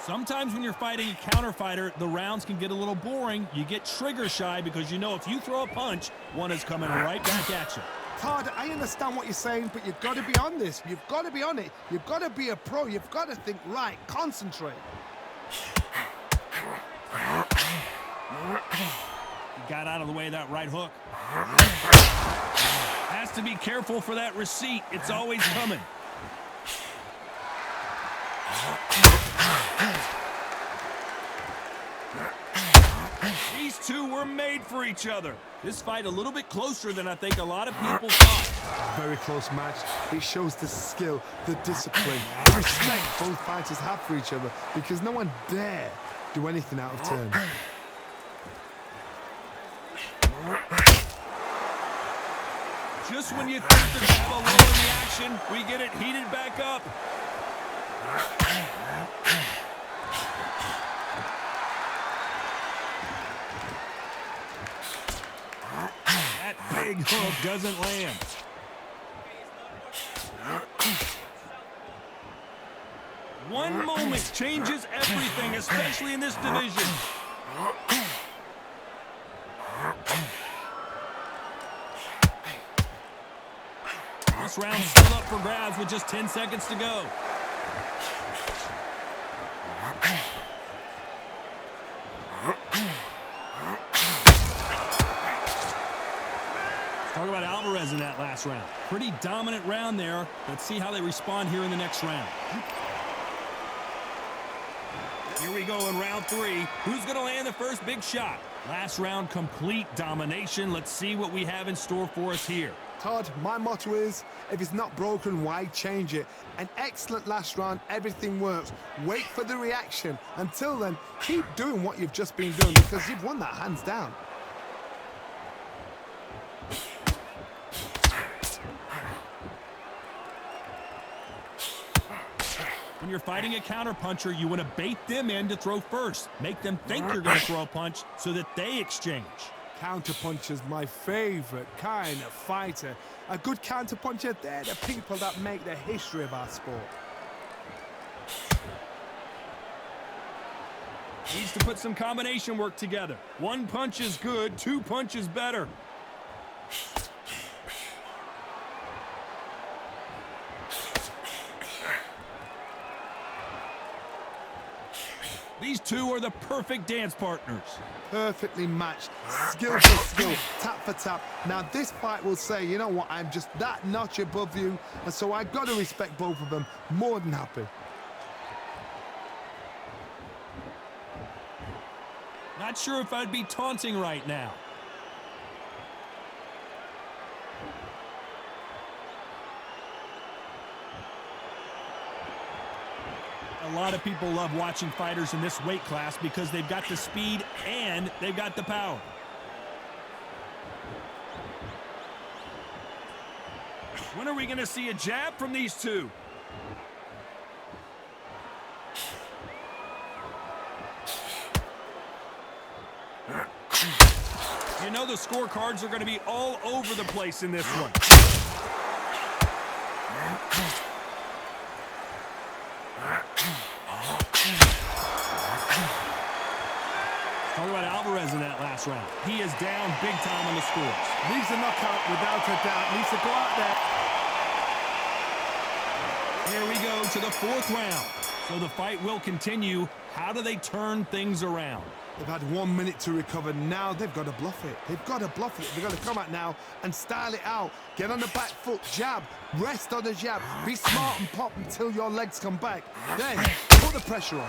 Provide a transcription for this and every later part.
Sometimes when you're fighting a counter fighter, the rounds can get a little boring. You get trigger shy because you know if you throw a punch, one is coming right back at you. Todd, I understand what you're saying, but you've got to be on this. You've got to be on it. You've got to be a pro. You've got to think right. Concentrate. He got out of the way of that right hook. Has to be careful for that receipt. It's always coming. These two were made for each other. This fight a little bit closer than I think a lot of people thought. Very close match. It shows the skill, the discipline, the respect both fighters have for each other because no one dare do anything out of turn. Just when you think they're going to have a lull in the action, we get it heated back up. That big hook doesn't land. One moment changes everything, especially in this division. This round's still up for grabs with just 10 seconds to go. Let's talk about Alvarez in that last round. Pretty dominant round there. Let's see how they respond here in the next round. Here we go in round 3. Who's going to land the first big shot? Last round, complete domination. Let's see what we have in store for us here. Todd, my motto is, if it's not broken, why change it? An excellent last round, everything works. Wait for the reaction. Until then, keep doing what you've just been doing because you've won that hands down. When you're fighting a counterpuncher, you want to bait them in to throw first. Make them think you're going to throw a punch so that they exchange. Counterpuncher's my favorite kind of fighter. A good counterpuncher, they're the people that make the history of our sport. Needs to put some combination work together. One punch is good, 2 punches better. These two are the perfect dance partners. Perfectly matched, skill for skill, tap for tap. Now this fight will say, you know what, I'm just that notch above you, and so I've got to respect both of them. More than happy. Not sure if I'd be taunting right now. A lot of people love watching fighters in this weight class because they've got the speed and they've got the power. When are we going to see a jab from these two? You know the scorecards are going to be all over the place in this one. Talk about Alvarez in that last round. He is down big time on the scores. Needs a knockout without a doubt. Needs to go out there. Here we go to the 4th round. So the fight will continue. How do they turn things around? They've had 1 minute to recover. Now they've got to bluff it. They've got to bluff it. They've got to come out now and style it out. Get on the back foot, jab, rest on the jab. Be smart and pop until your legs come back. Then put the pressure on.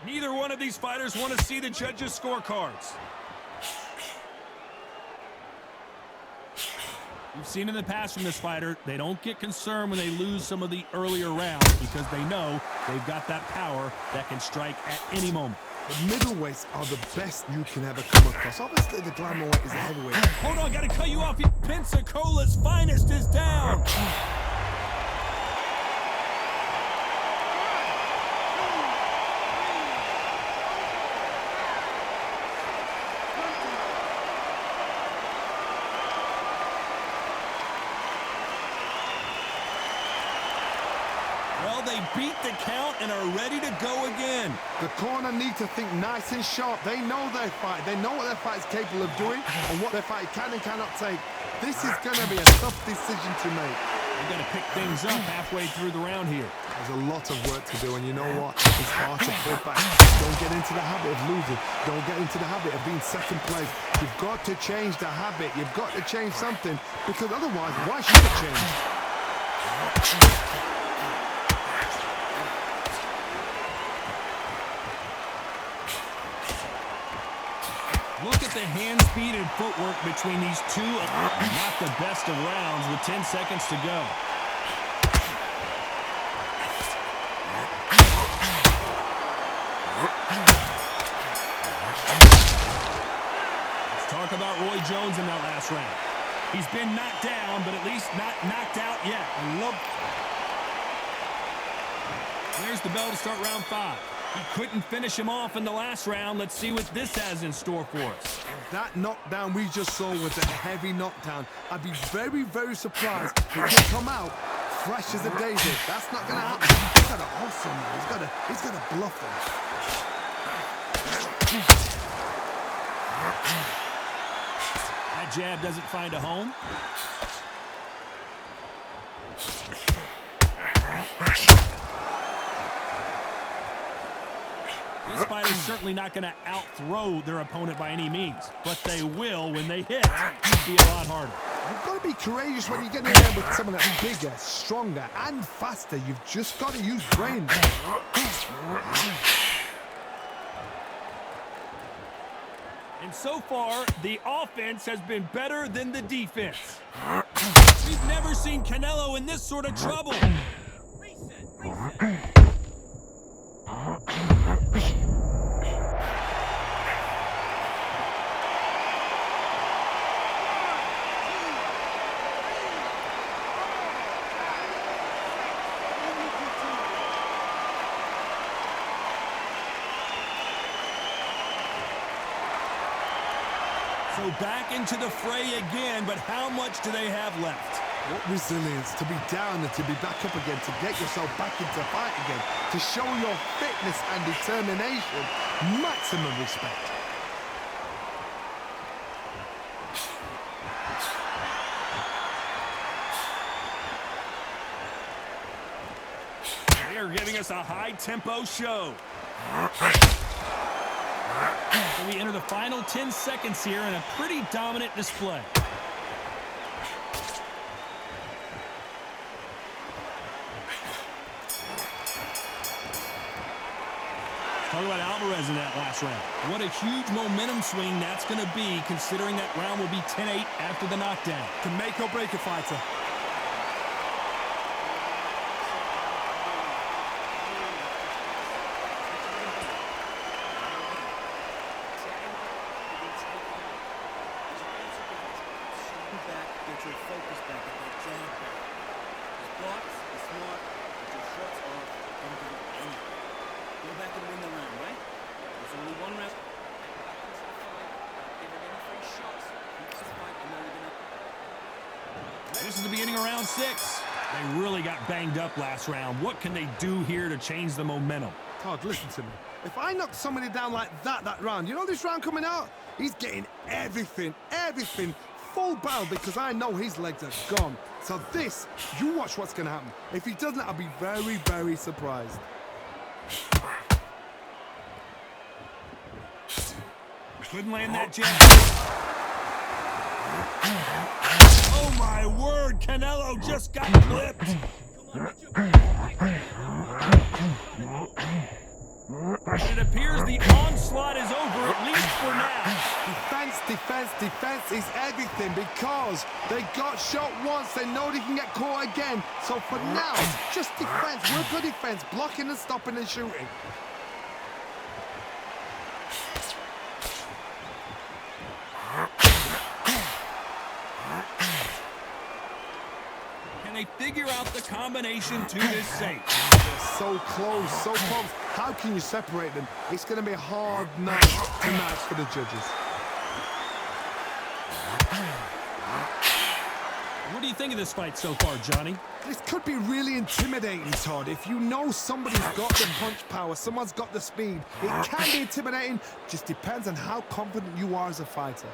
Neither one of these fighters want to see the judges' scorecards. We've seen in the past from this fighter, they don't get concerned when they lose some of the earlier rounds because they know they've got that power that can strike at any moment. The middleweights are the best you can ever come across. Obviously, the glamour weight is the heavyweight. Hold on, gotta cut you off. Pensacola's finest is down. they beat the count and are ready to go again. The corner need to think nice and sharp. They know their fight. They know what their fight is capable of doing and what their fight can and cannot take. This is going to be a tough decision to make. They've got to pick things up halfway through the round here. There's a lot of work to do, and you know what? It's hard to pull back. Don't get into the habit of losing. Don't get into the habit of being second place. You've got to change the habit. You've got to change something, because otherwise, why should it change? Look at the hand speed and footwork between these two. Not the best of rounds with 10 seconds to go. Let's talk about Roy Jones in that last round. He's been knocked down, but at least not knocked out yet. There's the bell to start round 5. He couldn't finish him off in the last round. Let's see what this has in store for us. That knockdown we just saw was a heavy knockdown. I'd be very, very surprised if he come out fresh as a daisy. That's not going to happen. He's got to hustle now. He's got to bluff him. That jab doesn't find a home. This fighter's certainly not going to out-throw their opponent by any means, but they will when they hit. It'll be a lot harder. You've got to be courageous when you get in there with someone that's bigger, stronger, and faster. You've just got to use brain. And so far, the offense has been better than the defense. We've never seen Canelo in this sort of trouble. Reset. So back into the fray again, but how much do they have left? What resilience to be down and to be back up again, to get yourself back into fight again, to show your fitness and determination. Maximum respect. They are giving us a high-tempo show. So we enter the final 10 seconds here in a pretty dominant display. Talk about Alvarez in that last round. What a huge momentum swing that's going to be, considering that round will be 10-8 after the knockdown. Can make or break a fighter. This is the beginning of round 6. They really got banged up last round. What can they do here to change the momentum? Todd, listen to me. If I knock somebody down like that round, you know this round coming out? He's getting everything, full barrel, because I know his legs are gone. So this, you watch what's going to happen. If he doesn't, I'll be very, very surprised. Couldn't land that jab. Oh my word, Canelo just got clipped. It appears the onslaught is over, at least for now. Defense is everything, because they got shot once. They know they can get caught again. So for now, just defense. Work on defense, blocking and stopping and shooting. Can they figure out the combination to this safe? So close, so close. How can you separate them? It's going to be a hard night tonight for the judges. What do you think of this fight so far, Johnny? This could be really intimidating, Todd. If you know somebody's got the punch power, someone's got the speed, it can be intimidating. Just depends on how confident you are as a fighter.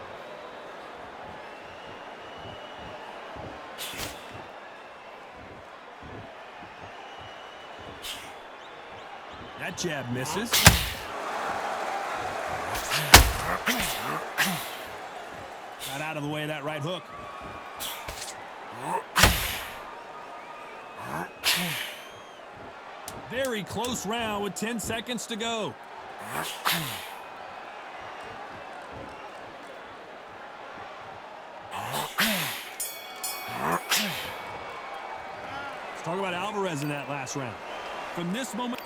That jab misses. Got out of the way of that right hook. Very close round with 10 seconds to go. Let's talk about Alvarez in that last round. From this moment,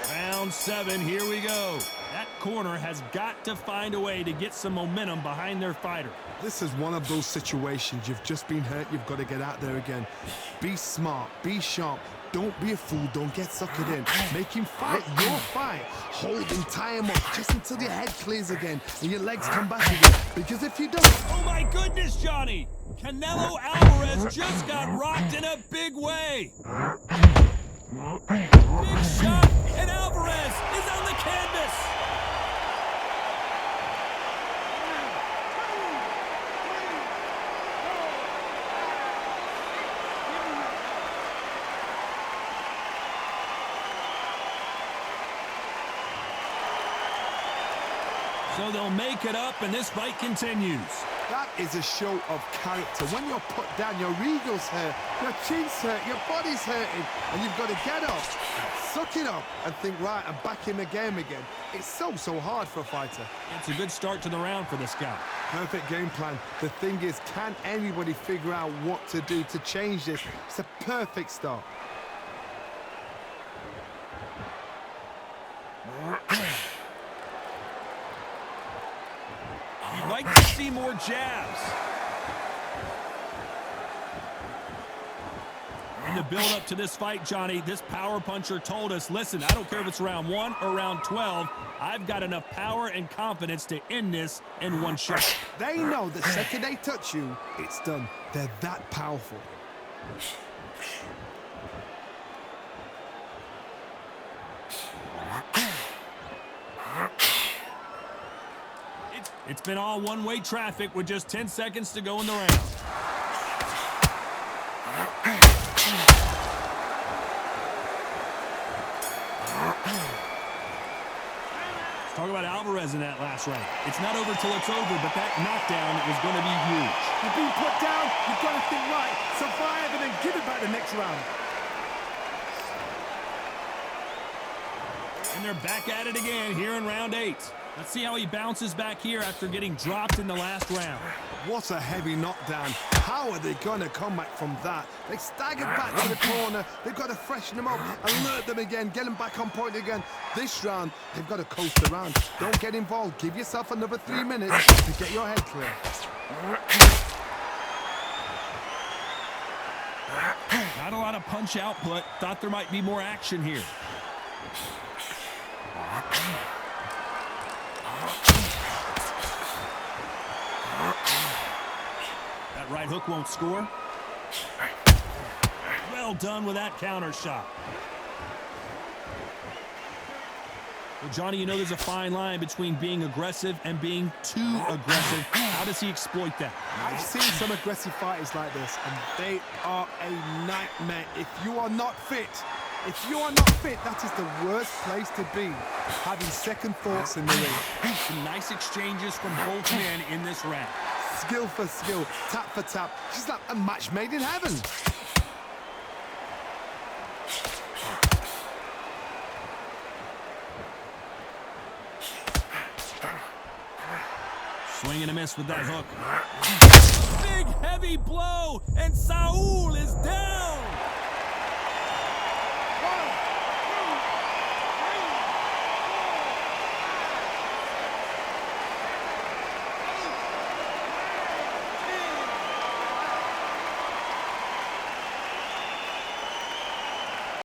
round 7, here we go. That corner has got to find a way to get some momentum behind their fighter. This is one of those situations. You've just been hurt. You've got to get out there again. Be smart. Be sharp. Don't be a fool. Don't get suckered in. Make him fight your fight. Hold him, tie him up just until your head clears again and your legs come back again. Because if you don't... Oh, my goodness, Johnny! Canelo Alvarez just got rocked in a big way. Big shot, and Alvarez is on the canvas. So they'll make it up, and this fight continues. That is a show of character. When you're put down, your ego's hurt, your chin's hurt, your body's hurting, and you've got to get up, suck it up, and think, right, I'm back in the game again. It's so hard for a fighter. It's a good start to the round for this guy. Perfect game plan. The thing is, can anybody figure out what to do to change this? It's a perfect start. You'd like to see more jabs. In the build-up to this fight, Johnny, this power puncher told us, listen, I don't care if it's round 1 or round 12, I've got enough power and confidence to end this in one shot. They know the second they touch you, it's done. They're that powerful. It's been all one-way traffic with just 10 seconds to go in the round. Talk about Alvarez in that last round. It's not over till it's over, but that knockdown was going to be huge. You've been put down, you've got to think right, survive, and then give it back the next round. And they're back at it again here in round 8. Let's see how he bounces back here after getting dropped in the last round. What a heavy knockdown. How are they going to come back from that? They staggered back to the corner. They've got to freshen them up, alert them again, get them back on point again. This round, they've got to coast around. Don't get involved. Give yourself another 3 minutes to get your head clear. Not a lot of punch output. Thought there might be more action here. That right hook won't score. Well done with that counter shot. Well, Johnny, you know there's a fine line between being aggressive and being too aggressive. How does he exploit that? I've seen some aggressive fighters like this, and they are a nightmare. If you are not fit, that is the worst place to be. Having second thoughts in the ring. Some nice exchanges from both men in this round. Skill for skill, tap for tap. Just like a match made in heaven. Swing and a miss with that hook. Big heavy blow, and Saul is down.